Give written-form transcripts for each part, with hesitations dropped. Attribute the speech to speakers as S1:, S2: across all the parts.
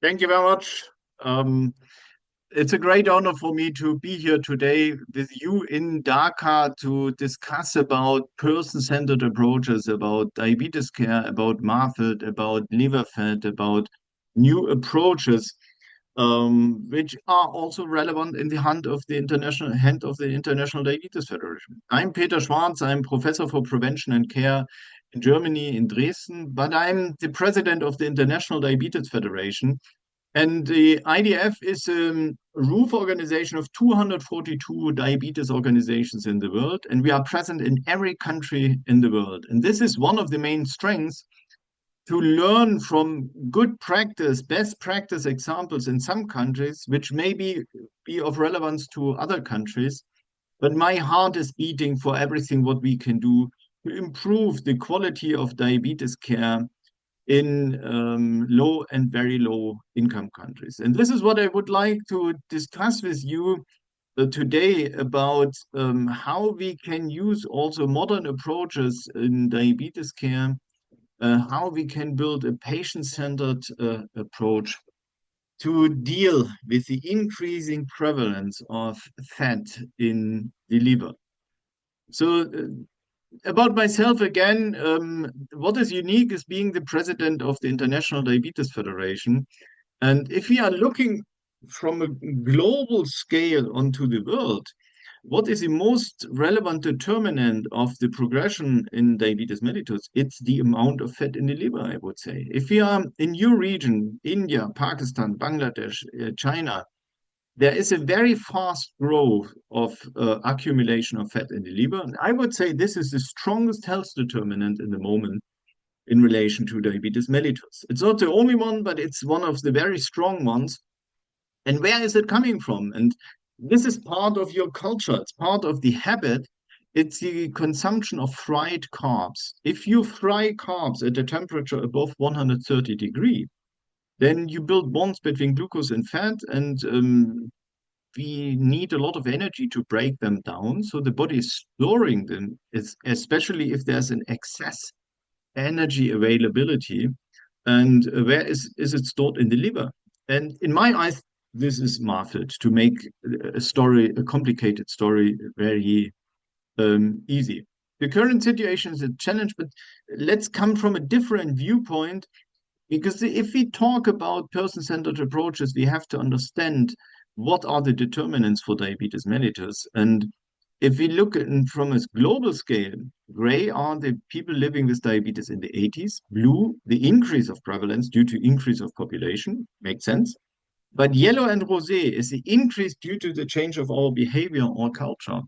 S1: Thank you very much. Um, it's a great honor for me to be here today with you in Dhaka to discuss about person-centered approaches, about diabetes care, about MASLD, about liver fat, about new approaches, which are also relevant in the hand of the International Diabetes Federation. I'm Peter Schwarz. I'm professor for prevention and care in Germany, in Dresden, but I'm the president of the International Diabetes Federation. And the IDF is a roof organization of 242 diabetes organizations in the world, and we are present in every country in the world. And this is one of the main strengths to learn from good practice, best practice examples in some countries, which may be of relevance to other countries. But my heart is beating for everything what we can do to improve the quality of diabetes care in low and very low income countries. And this is what I would like to discuss with you today about how we can use also modern approaches in diabetes care, how we can build a patient-centered approach to deal with the increasing prevalence of fat in the liver. So about myself again, what is unique is being the president of the International Diabetes Federation. And if we are looking from a global scale onto the world, what is the most relevant determinant of the progression in diabetes mellitus? It's the amount of fat in the liver, I would say. If we are in your region, India, Pakistan, Bangladesh, China, there is a very fast growth of accumulation of fat in the liver. And I would say this is the strongest health determinant in the moment in relation to diabetes mellitus. It's not the only one, but it's one of the very strong ones. And where is it coming from? And this is part of your culture. It's part of the habit. It's the consumption of fried carbs. If you fry carbs at a temperature above 130 degrees, then you build bonds between glucose and fat, and we need a lot of energy to break them down. So the body is storing them, especially if there's an excess energy availability. And where is it stored? In the liver? And in my eyes, this is MASLD to make a complicated story, very easy. The current situation is a challenge, but let's come from a different viewpoint. Because if we talk about person-centered approaches, we have to understand what are the determinants for diabetes mellitus. And if we look at from a global scale, gray are the people living with diabetes in the 80s, blue, the increase of prevalence due to increase of population, makes sense. But yellow and rosé is the increase due to the change of our behavior or culture.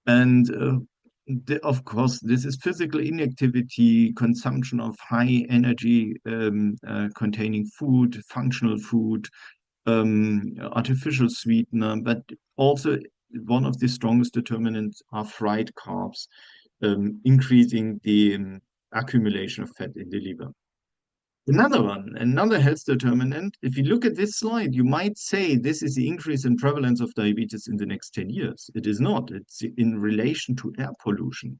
S1: And of course, this is physical inactivity, consumption of high energy containing food, functional food, artificial sweetener, but also one of the strongest determinants are fried carbs, increasing the accumulation of fat in the liver. Another one, another health determinant, if you look at this slide, you might say this is the increase in prevalence of diabetes in the next 10 years. It is not. It's in relation to air pollution.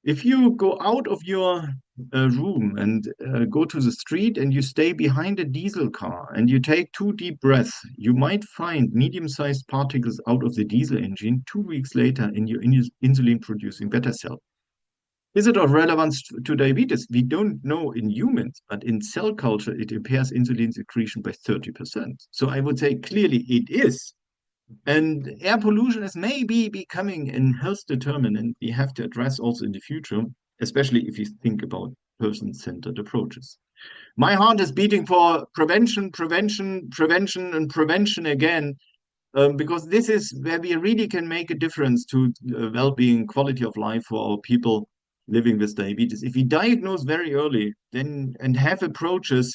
S1: If you go out of your room and go to the street and you stay behind a diesel car and you take 2 deep breaths, you might find medium-sized particles out of the diesel engine 2 weeks later in your insulin-producing beta cell. Is it of relevance to diabetes? We don't know in humans, but in cell culture, it impairs insulin secretion by 30%. So I would say clearly it is. And air pollution is maybe becoming a health determinant we have to address also in the future, especially if you think about person-centered approaches. My heart is beating for prevention, prevention, prevention, and prevention again, because this is where we really can make a difference to well-being, quality of life for our people living with diabetes. If we diagnose very early, then and have approaches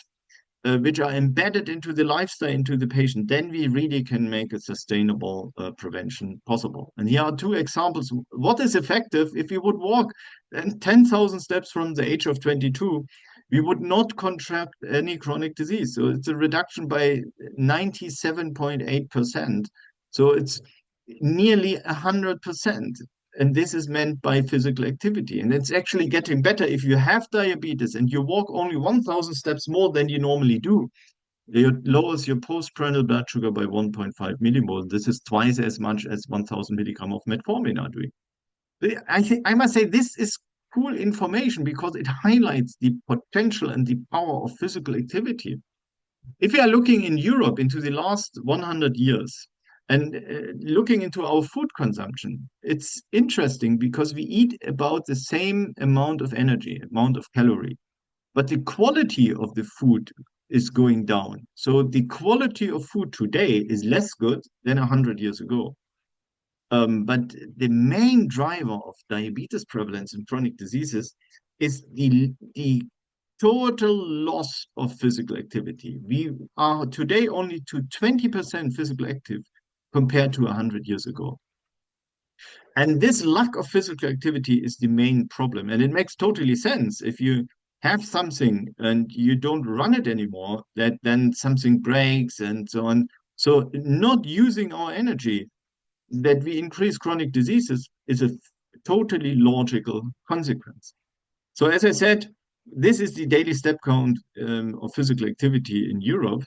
S1: which are embedded into the lifestyle, into the patient, then we really can make a sustainable prevention possible. And here are 2 examples. What is effective? If we would walk 10,000 steps from the age of 22, we would not contract any chronic disease. So it's a reduction by 97.8%. So it's nearly 100%. And this is meant by physical activity. And it's actually getting better. If you have diabetes and you walk only 1,000 steps more than you normally do, It lowers your postprandial blood sugar by 1.5 millimole. This is twice as much as 1000 milligram of metformin are doing. I think I must say this is cool information because it highlights the potential and the power of physical activity. If we are looking in Europe into the last 100 years and looking into our food consumption, it's interesting because we eat about the same amount of energy, amount of calorie, but the quality of the food is going down. So the quality of food today is less good than 100 years ago. But the main driver of diabetes prevalence in chronic diseases is the total loss of physical activity. We are today only to 20% physical active compared to 100 years ago. And this lack of physical activity is the main problem. And it makes totally sense if you have something and you don't run it anymore, that then something breaks and so on. So not using our energy, that we increase chronic diseases is a totally logical consequence. So as I said, this is the daily step count of physical activity in Europe.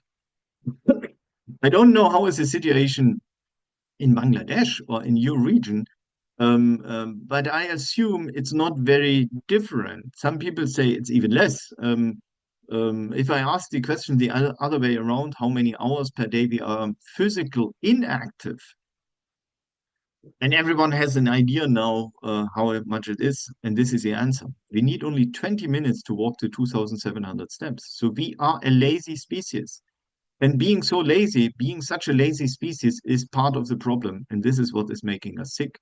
S1: I don't know how is the situation in Bangladesh or in your region, but I assume it's not very different. Some people say it's even less. If I ask the question the other way around, how many hours per day we are physical inactive, and everyone has an idea now how much it is, and this is the answer. We need only 20 minutes to walk to 2,700 steps. So we are a lazy species. And being so lazy, being such a lazy species is part of the problem. And this is what is making us sick.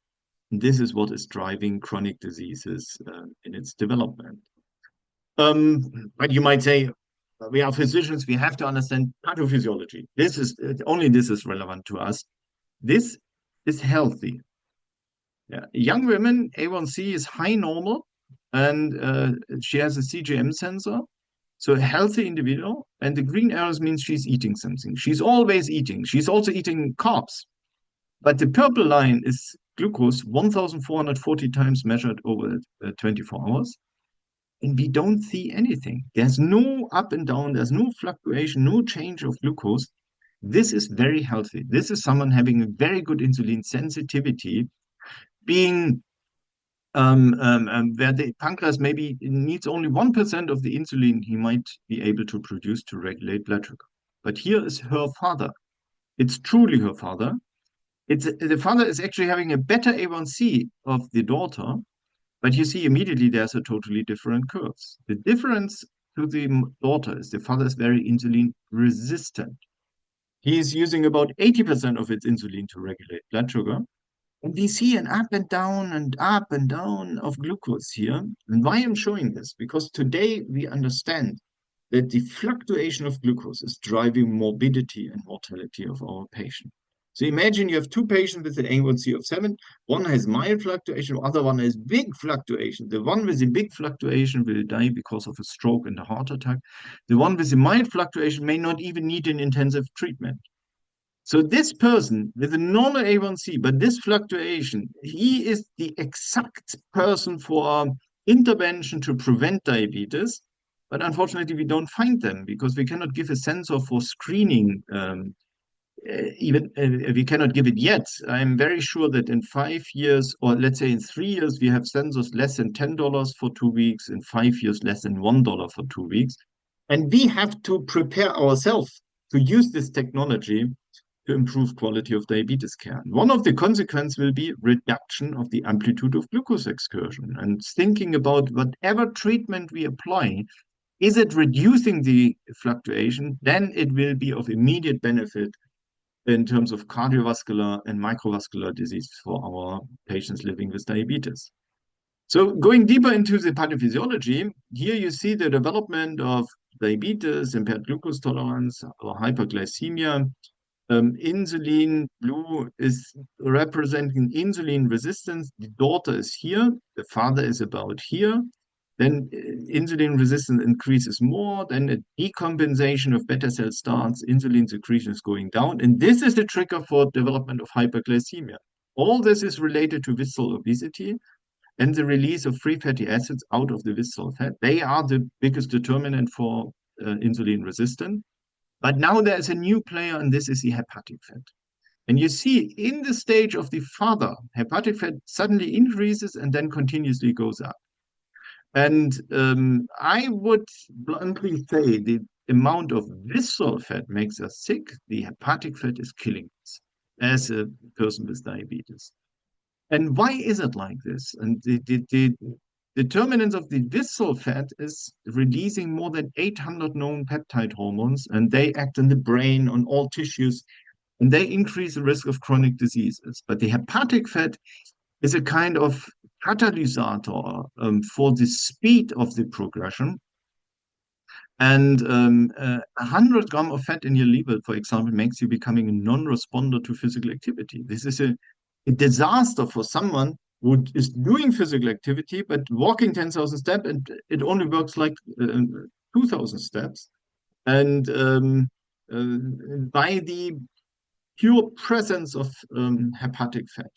S1: And this is what is driving chronic diseases in its development. But you might say, we are physicians, we have to understand pathophysiology. This is only this is relevant to us. This is healthy. Yeah. Young women, A1C is high normal, and she has a CGM sensor. So a healthy individual, and the green arrows means she's eating something. She's always eating. She's also eating carbs. But the purple line is glucose 1,440 times measured over 24 hours. And we don't see anything. There's no up and down, there's no fluctuation, no change of glucose. This is very healthy. This is someone having a very good insulin sensitivity, being where the pancreas maybe needs only 1% of the insulin he might be able to produce to regulate blood sugar. But here is her father. It's truly her father. The father is actually having a better A1C of the daughter, but you see immediately there's a totally different curves. The difference to the daughter is the father is very insulin resistant. He is using about 80% of its insulin to regulate blood sugar, and we see an up and down of glucose here. And why I'm showing this? Because today we understand that the fluctuation of glucose is driving morbidity and mortality of our patient. So imagine you have two patients with an A1C of 7. One has mild fluctuation, the other one has big fluctuation. The one with the big fluctuation will die because of a stroke and a heart attack. The one with the mild fluctuation may not even need an intensive treatment. So this person with a normal A1C, but this fluctuation, he is the exact person for intervention to prevent diabetes. But unfortunately, we don't find them because we cannot give a sensor for screening. Even we cannot give it yet. I'm very sure that in 5 years, or let's say in 3 years, we have sensors less than $10 for 2 weeks, in 5 years, less than $1 for 2 weeks. And we have to prepare ourselves to use this technology to improve quality of diabetes care. And one of the consequences will be reduction of the amplitude of glucose excursion. And thinking about whatever treatment we apply, is it reducing the fluctuation? Then it will be of immediate benefit in terms of cardiovascular and microvascular disease for our patients living with diabetes. So going deeper into the pathophysiology, here you see the development of diabetes, impaired glucose tolerance, or hyperglycemia. Insulin blue is representing insulin resistance. The daughter is here, the father is about here. Then insulin resistance increases more, then a decompensation of beta cell starts, insulin secretion is going down, and this is the trigger for development of hyperglycemia. All this is related to visceral obesity and the release of free fatty acids out of the visceral fat. They are the biggest determinant for insulin resistance. But now there's a new player, and this is the hepatic fat. And you see in the stage of the father, hepatic fat suddenly increases and then continuously goes up. And I would bluntly say the amount of visceral fat makes us sick. The hepatic fat is killing us as a person with diabetes. And why is it like this? And the determinants of the visceral fat is releasing more than 800 known peptide hormones, and they act in the brain, on all tissues, and they increase the risk of chronic diseases. But the hepatic fat is a kind of catalyst for the speed of the progression. And 100 grams of fat in your liver, for example, makes you becoming a non-responder to physical activity. This is a disaster for someone who is doing physical activity, but walking 10,000 steps, and it only works like 2,000 steps. And uh, by the pure presence of hepatic fat.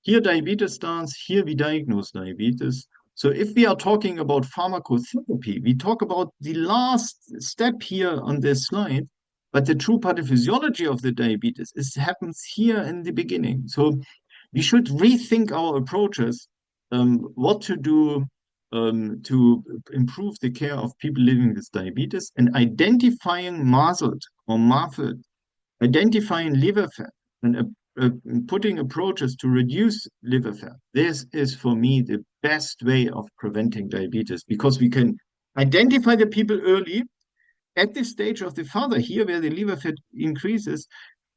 S1: Here diabetes starts, here we diagnose diabetes. So if we are talking about pharmacotherapy, we talk about the last step here on this slide, but the true pathophysiology of the diabetes happens here in the beginning. So we should rethink our approaches, what to do to improve the care of people living with diabetes, and identifying MASLD or MASLD, identifying liver fat, and putting approaches to reduce liver fat. This is, for me, the best way of preventing diabetes, because we can identify the people early at the stage of the father, here where the liver fat increases,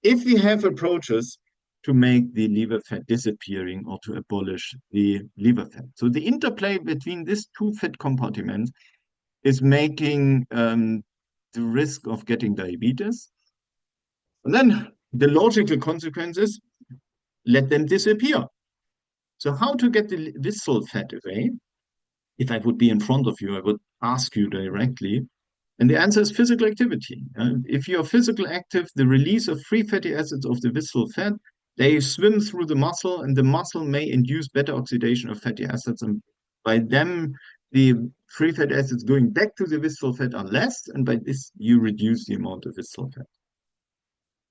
S1: if we have approaches to make the liver fat disappearing or to abolish the liver fat. So the interplay between these two fat compartments is making the risk of getting diabetes. And then the logical consequence is let them disappear. So how to get the visceral fat away? If I would be in front of you, I would ask you directly. And the answer is physical activity. If you're physical active, the release of free fatty acids of the visceral fat, they swim through the muscle, and the muscle may induce better oxidation of fatty acids. And by them, the free fatty acids going back to the visceral fat are less, and by this, you reduce the amount of visceral fat.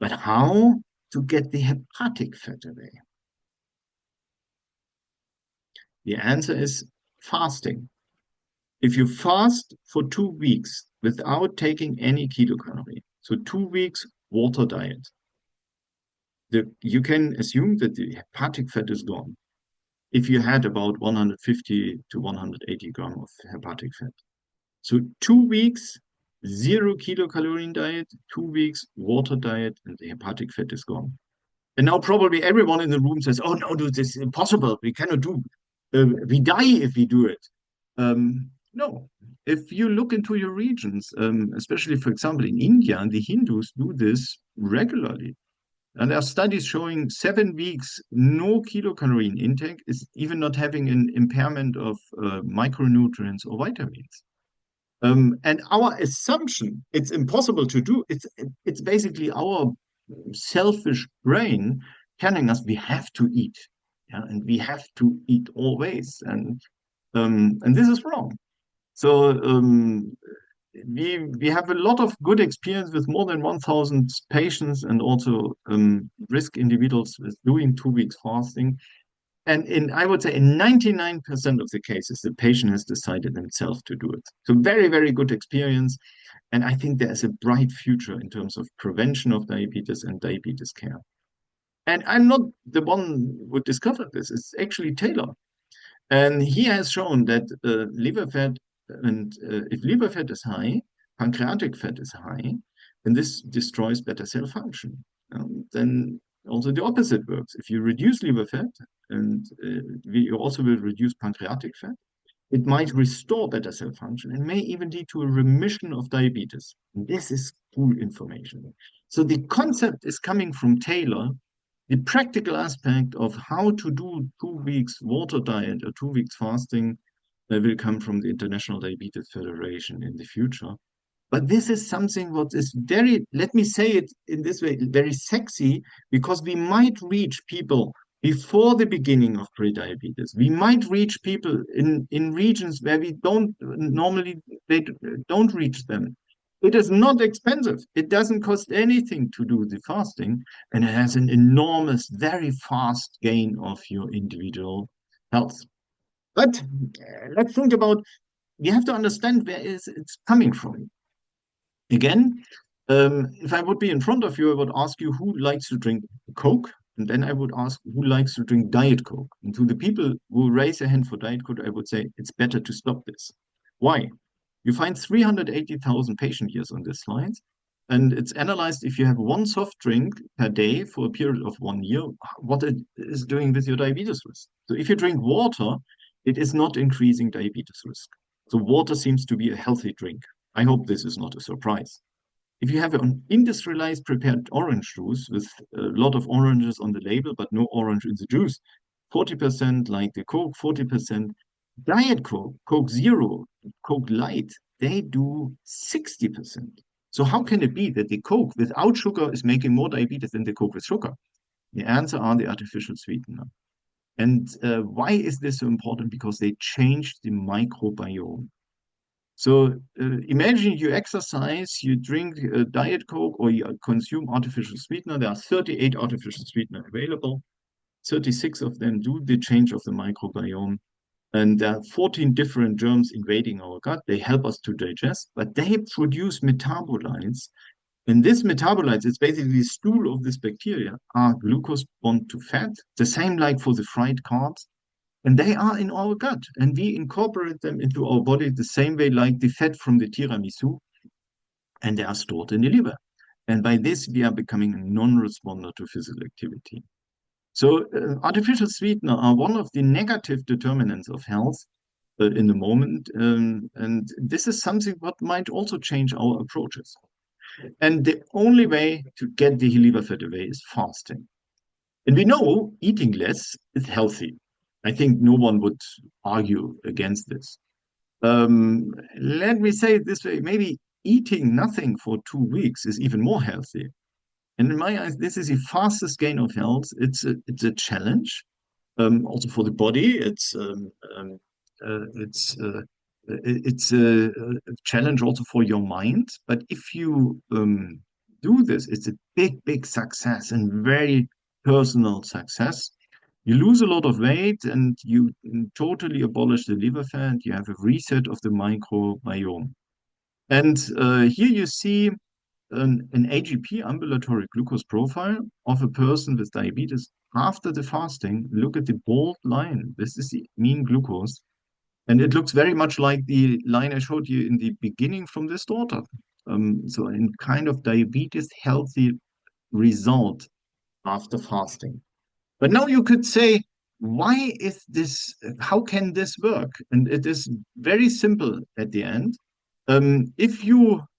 S1: But how to get the hepatic fat away? The answer is fasting. If you fast for 2 weeks without taking any kilocalorie, so 2 weeks water diet, you can assume that the hepatic fat is gone if you had about 150 to 180 grams of hepatic fat. So 2 weeks, 0 kilocalorie diet, 2 weeks water diet, and the hepatic fat is gone. And now probably everyone in the room says, oh, no, dude, this is impossible. We cannot do. We die if we do it. No. If you look into your regions, especially, for example, in India, the Hindus do this regularly. And there are studies showing 7 weeks, no kilocalorie intake is even not having an impairment of micronutrients or vitamins. And our assumption, it's impossible to do, it's basically our selfish brain telling us we have to eat, yeah, and we have to eat always, and this is wrong. So we have a lot of good experience with more than 1,000 patients, and also risk individuals with doing 2 weeks fasting. And I would say in 99% of the cases, the patient has decided themselves to do it. So very, very good experience. And I think there's a bright future in terms of prevention of diabetes and diabetes care. And I'm not the one who discovered this. It's actually Taylor. And he has shown that liver fat, and if liver fat is high, pancreatic fat is high, and this destroys beta cell function. Then also the opposite works. If you reduce liver fat, and you also will reduce pancreatic fat, it might restore beta cell function and may even lead to a remission of diabetes. This is cool information. So the concept is coming from Taylor. The practical aspect of how to do 2 weeks water diet or 2 weeks fasting will come from the International Diabetes Federation in the future. But this is something what is very, let me say it in this way, very sexy, because we might reach people before the beginning of prediabetes. We might reach people in regions where we don't normally, they don't reach them. It is not expensive. It doesn't cost anything to do the fasting, and it has an enormous, very fast gain of your individual health. But let's think about, you have to understand where is it's coming from. Again, if I would be in front of you, I would ask you who likes to drink Coke, and then I would ask who likes to drink Diet Coke. And to the people who raise a hand for Diet Coke, I would say it's better to stop this. Why? You find 380,000 patient years on this slide, and it's analyzed if you have one soft drink per day for a period of 1 year, what it is doing with your diabetes risk. So if you drink water, it is not increasing diabetes risk. So water seems to be a healthy drink. I hope this is not a surprise. If you have an industrialized prepared orange juice with a lot of oranges on the label, but no orange in the juice, 40% like the Coke, 40% Diet Coke, Coke Zero, Coke Light, they do 60%. So how can it be that the Coke without sugar is making more diabetes than the Coke with sugar? The answer are the artificial sweetener. And why is this so important? Because they change the microbiome. So imagine you exercise, you drink Diet Coke, or you consume artificial sweetener. There are 38 artificial sweetener available. 36 of them do the change of the microbiome. And there are 14 different germs invading our gut. They help us to digest, but they produce metabolites. And these metabolites, it's basically the stool of this bacteria, are glucose bound to fat, the same like for the fried carbs. And they are in our gut, and we incorporate them into our body the same way like the fat from the tiramisu, and they are stored in the liver. And by this, we are becoming a non-responder to physical activity. So artificial sweetener are one of the negative determinants of health in the moment. And this is something what might also change our approaches. And the only way to get the liver fat away is fasting. And we know eating less is healthy. I think no one would argue against this. Let me say it this way, maybe eating nothing for 2 weeks is even more healthy. And in my eyes, this is the fastest gain of health. It's a challenge, also for the body. It's a challenge also for your mind. But if you do this, it's a big success and very personal success. You lose a lot of weight and you totally abolish the liver fat. You have a reset of the microbiome. And here you see an AGP, ambulatory glucose profile, of a person with diabetes after the fasting. Look at the bold line. This is the mean glucose. And it looks very much like the line I showed you in the beginning from this daughter. So in kind of diabetes healthy result after fasting. But now you could say, why is this, how can this work? And it is very simple at the end.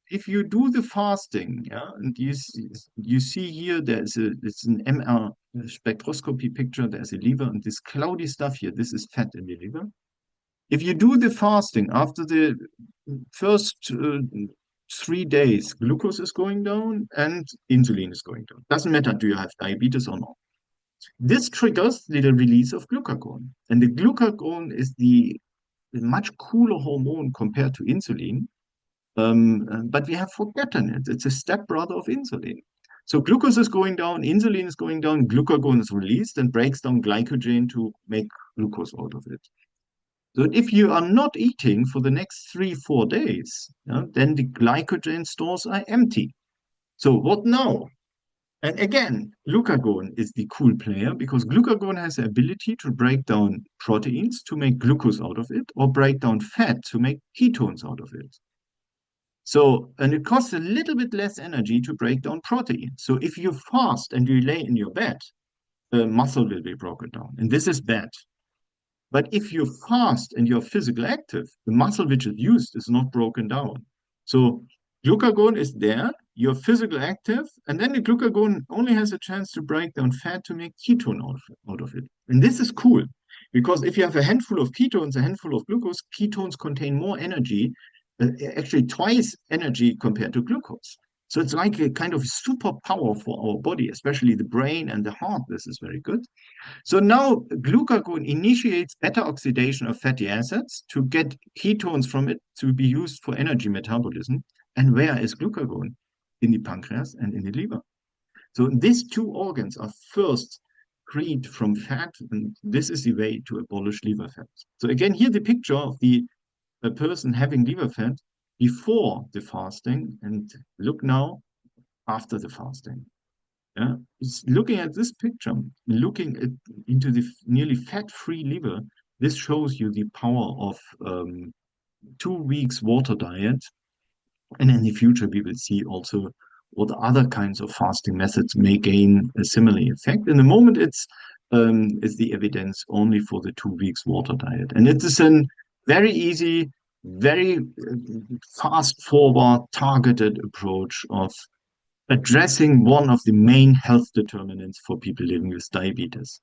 S1: If you do the fasting, yeah, and you see here it's an MR spectroscopy picture, there's a liver and this cloudy stuff here, this is fat in the liver. If you do the fasting after the first 3 days, glucose is going down and insulin is going down. Doesn't matter, do you have diabetes or not? This triggers the release of glucagon. And the glucagon is the much cooler hormone compared to insulin. But we have forgotten it. It's a stepbrother of insulin. So glucose is going down, insulin is going down, glucagon is released and breaks down glycogen to make glucose out of it. So if you are not eating for the next 3-4 days, then the glycogen stores are empty. So what now? And again, glucagon is the cool player because glucagon has the ability to break down proteins to make glucose out of it or break down fat to make ketones out of it. So, and it costs a little bit less energy to break down protein. So if you fast and you lay in your bed, muscle will be broken down. And this is bad. But if you fast and you're physical active, the muscle which is used is not broken down. So glucagon is there, you're physical active, and then the glucagon only has a chance to break down fat to make ketone out of it. And this is cool, because if you have a handful of ketones, a handful of glucose, ketones contain more energy, actually twice energy compared to glucose. So it's like a kind of superpower for our body, especially the brain and the heart. This is very good. So now glucagon initiates beta oxidation of fatty acids to get ketones from it to be used for energy metabolism. And where is glucagon? In the pancreas and in the liver. So these two organs are first freed from fat, and this is the way to abolish liver fat. So again, here the picture of a person having liver fat before the fasting, and look now after the fasting. Yeah, it's looking at this picture, looking into the nearly fat-free liver. This shows you the power of 2 weeks water diet. And in the future, we will see also what other kinds of fasting methods may gain a similar effect. In the moment, it's the evidence only for the 2 weeks water diet. And it is a very easy, very fast forward, targeted approach of addressing one of the main health determinants for people living with diabetes.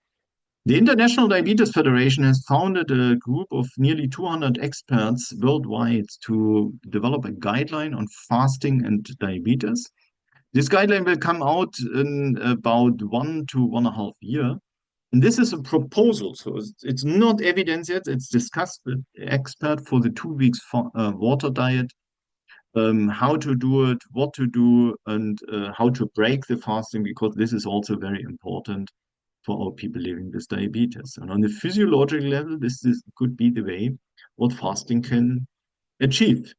S1: The International Diabetes Federation has founded a group of nearly 200 experts worldwide to develop a guideline on fasting and diabetes. This guideline will come out in about 1 to 1.5 years. And this is a proposal, so it's not evidence yet. It's discussed with experts for the 2 weeks water diet, how to do it, what to do, and how to break the fasting, because this is also very important for all people living with diabetes. And on the physiological level, could be the way what fasting can achieve.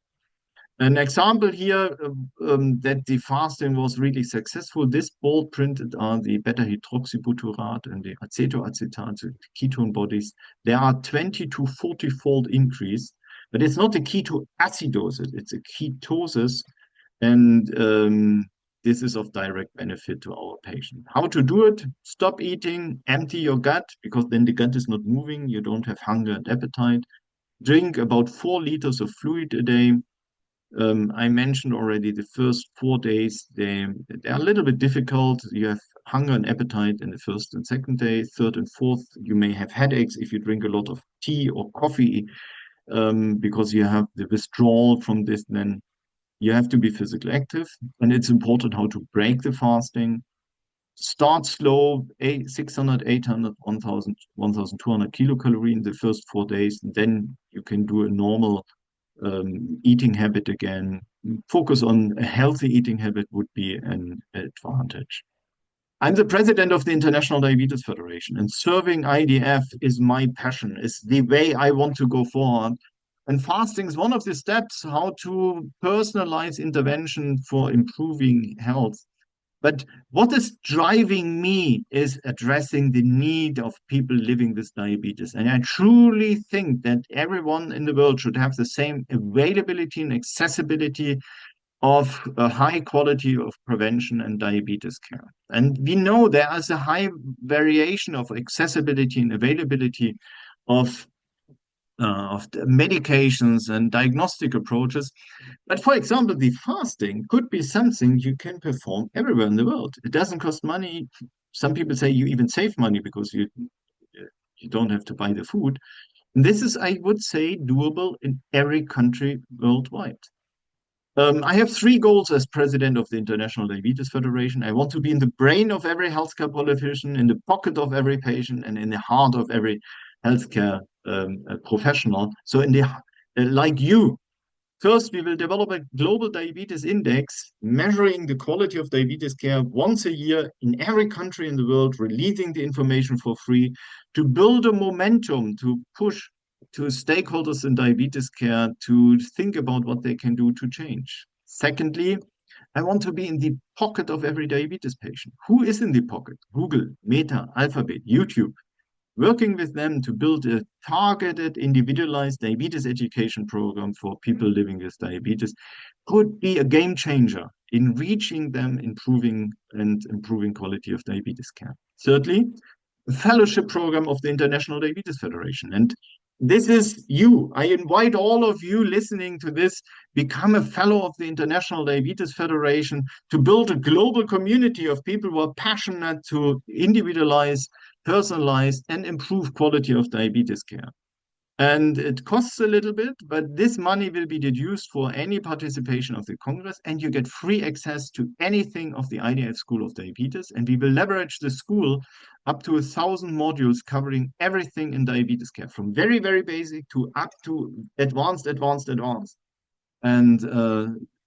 S1: An example here that the fasting was really successful, this bold printed are the beta-hydroxybutyrat and the acetoacetate, the ketone bodies. There are 20 to 40-fold increase, but it's not a ketoacidosis, it's a ketosis. And this is of direct benefit to our patient. How to do it? Stop eating, empty your gut, because then the gut is not moving, you don't have hunger and appetite. Drink about 4 liters of fluid a day. I mentioned already the first 4 days, they're a little bit difficult. You have hunger and appetite in the first and second day. Third and fourth, you may have headaches if you drink a lot of tea or coffee, because you have the withdrawal from this. Then you have to be physically active, and it's important how to break the fasting. Start slow, 600, 800, 1000, 1200 kilocalorie in the first 4 days. Then you can do a normal eating habit again. Focus on a healthy eating habit would be an advantage. I'm the president of the International Diabetes Federation, and serving IDF is my passion, is the way I want to go forward. And fasting is one of the steps how to personalize intervention for improving health. But what is driving me is addressing the need of people living with diabetes. And I truly think that everyone in the world should have the same availability and accessibility of a high quality of prevention and diabetes care. And we know there is a high variation of accessibility and availability of the medications and diagnostic approaches. But for example, the fasting could be something you can perform everywhere in the world. It doesn't cost money. Some people say you even save money because you don't have to buy the food. And this is, I would say, doable in every country worldwide. I have 3 goals as president of the International Diabetes Federation. I want to be in the brain of every healthcare politician, in the pocket of every patient, and in the heart of every healthcare professional. So, like you, first we will develop a global diabetes index measuring the quality of diabetes care once a year in every country in the world, releasing the information for free to build a momentum to push to stakeholders in diabetes care to think about what they can do to change. Secondly, I want to be in the pocket of every diabetes patient. Who is in the pocket? Google, Meta, Alphabet, YouTube. Working with them to build a targeted, individualized diabetes education program for people living with diabetes could be a game changer in reaching them, improving quality of diabetes care. Thirdly, a fellowship program of the International Diabetes Federation. And this is you. I invite all of you listening to this, become a fellow of the International Diabetes Federation to build a global community of people who are passionate to individualize, personalize, and improve quality of diabetes care. And it costs a little bit, but this money will be deduced for any participation of the Congress, and you get free access to anything of the IDF School of Diabetes. And we will leverage the school up to 1,000 modules covering everything in diabetes care, from very, very basic to up to advanced. And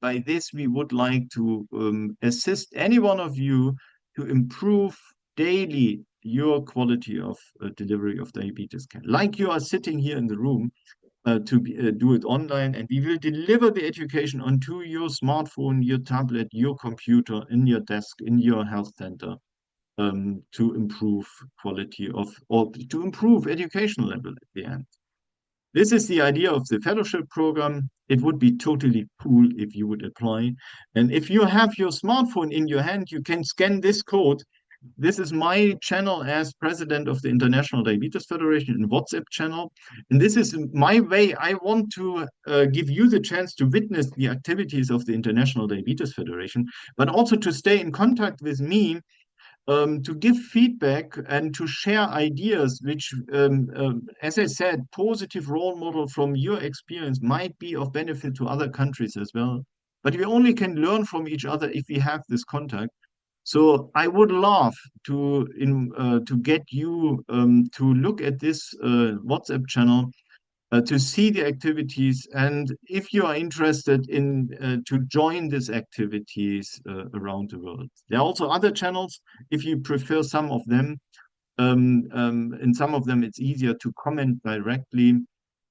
S1: by this, we would like to assist any one of you to improve daily your quality of delivery of diabetes care. Like you are sitting here in the room, do it online, and we will deliver the education onto your smartphone, your tablet, your computer, in your desk, in your health center, to improve quality of, or to improve educational level at the end. This is the idea of the fellowship program. It would be totally cool if you would apply. And if you have your smartphone in your hand, you can scan this code. This is my channel as president of the International Diabetes Federation in WhatsApp channel. And this is my way. I want to give you the chance to witness the activities of the International Diabetes Federation, but also to stay in contact with me, to give feedback and to share ideas, which, as I said, positive role model from your experience might be of benefit to other countries as well. But we only can learn from each other if we have this contact. So I would love to get you to look at this WhatsApp channel, to see the activities, and if you are interested in to join these activities around the world. There are also other channels if you prefer some of them. In some of them, it's easier to comment directly.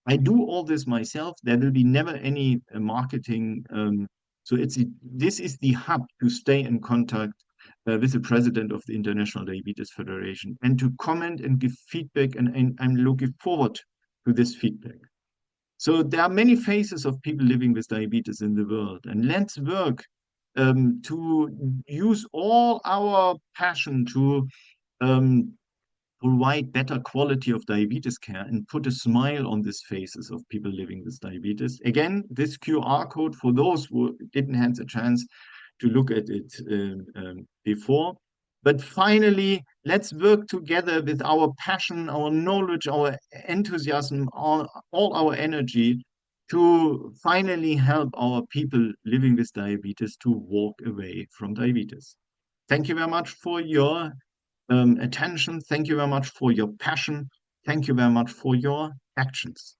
S1: I do all this myself. There will be never any marketing. So this is the hub to stay in contact with the president of the International Diabetes Federation and to comment and give feedback. And I'm looking forward to this feedback. So there are many phases of people living with diabetes in the world, and let's work to use all our passion to um, provide better quality of diabetes care and put a smile on these faces of people living with diabetes. Again, this QR code for those who didn't have the chance to look at it before. But finally, let's work together with our passion, our knowledge, our enthusiasm, all our energy to finally help our people living with diabetes to walk away from diabetes. Thank you very much for your attention. Thank you very much for your passion. Thank you very much for your actions.